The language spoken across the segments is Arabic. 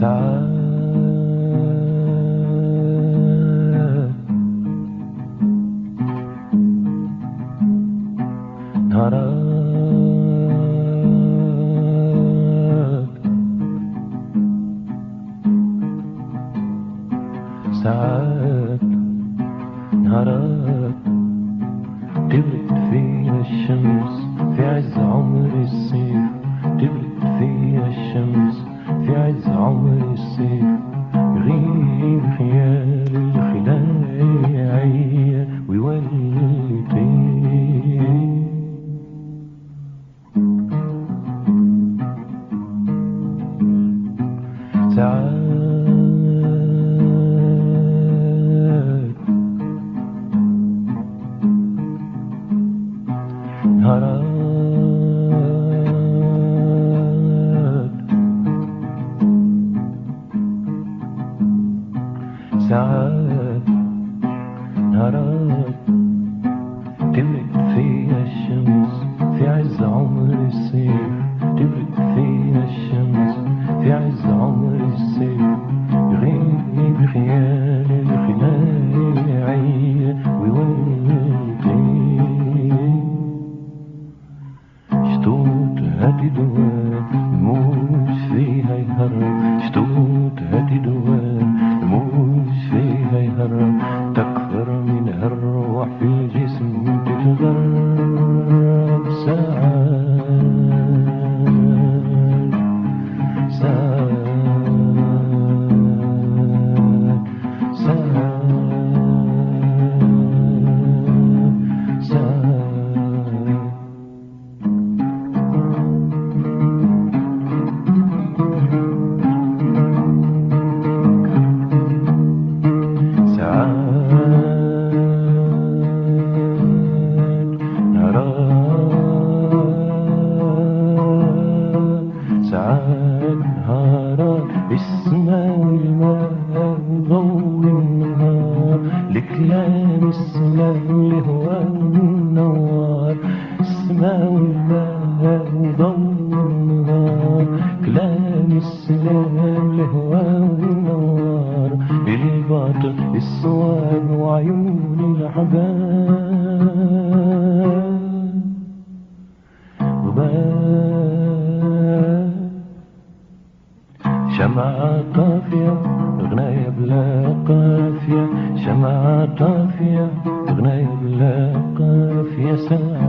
ساعات نهارات تبرد فيها الشمس في عز عمر الصيف، تبرد فيها الشمس في عز عمر الصيف، يغيب خيال الخلايا ويولي طيف. ساعات نهارات ساعات نهارات تبرد فيها الشمس في عز عمر الصيف، تبرد فيها الشمس في عز عمر الصيف، يغيب خيال الخلايا ويولي طيف. شطوط هاتي دوام الموج فيها يهرب، شطوط هاتي دوام الموج فيها يهرب، تكثر منها الروح في الجسم تتغرب. ساعات ساعات ساعات ساعات ساعات نهارات السماء والماء وضوء النهار، لكلام السلام لهوى النوار. السماء والماء وضوء النهار، كلام السلام لهوى النوار، الباطل الصواب وعيون الأحباب. شمعة طافية غناية بلا قافية، شمعة طافية غناية بلا قافية. ساعات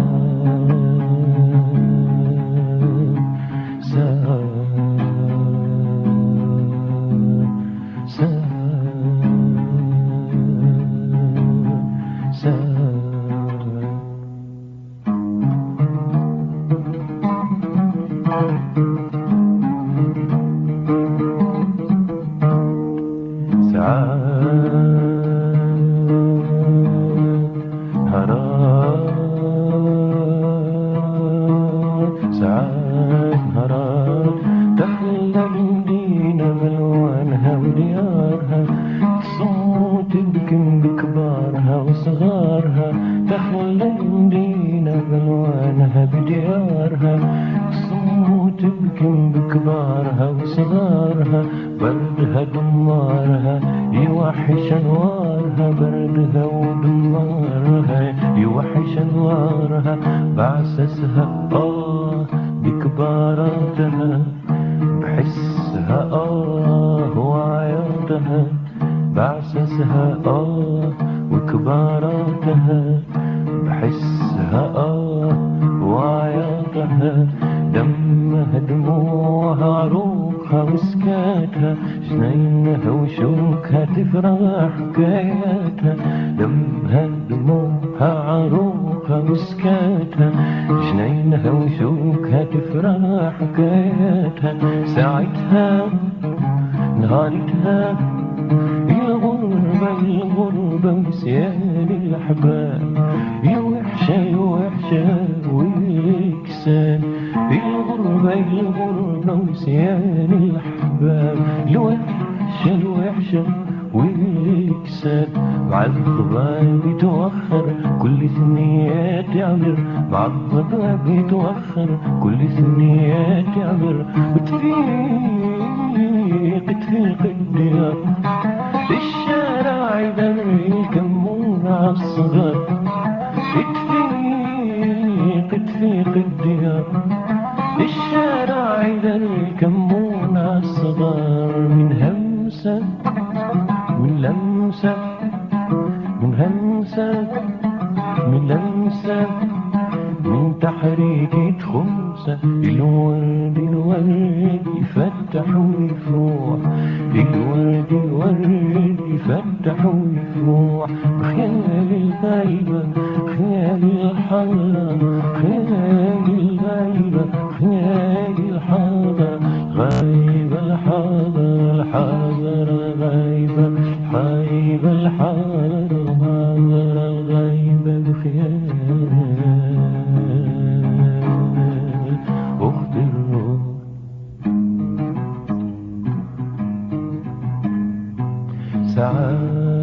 ساعات ساعات ساعات نهارات تحلى المدينة بألوانها وديارها، تصوت تبكم بكبارها وصغارها. تحلى المدينة بألوانها بديارها، تصوت تبكم بكبارها وصغارها. بردها دمارها يوحش انوارها، بردها ودمارها يوحش انوارها. بعسسها بكباراتها، بحسها وعياطها. بعسسها وكباراتها، بحسها وعياطها. دمها دموعها عروقها وسكاتها، جنينها وشوكها تفرح حكاياتها. دمها دموعها عروقها وسكاتها، جنينها وشوكها تفرح حكاياتها. ساعتها نهارتها الغربة الغربة وسيان الأحباب، يا وحشة يا وحشة ويكسان. الغربة الغربة وسيان الأحباب، الوحشة الوحشة ويكسان. مع الضباب يتوخر كل ثنيات يعبر، مع الضباب يتوخر كل ثنيات يعبر. وتفيق الديار الشارع يدري الكمون عالصغار تفيق الديار الشارع يدري الكمون عالصغار من همسة من لمسة من همسة من لمسة من تحريكة خمسة الورد يفتح ويفروح الورد يفتح ويفروح بخيال الغيبة خيال الحارة خيال الغيبة خيال الحارة غايبة الحارة الحارة غايبة غايبة الحارة غايبة بخيال أخت الروح ساعات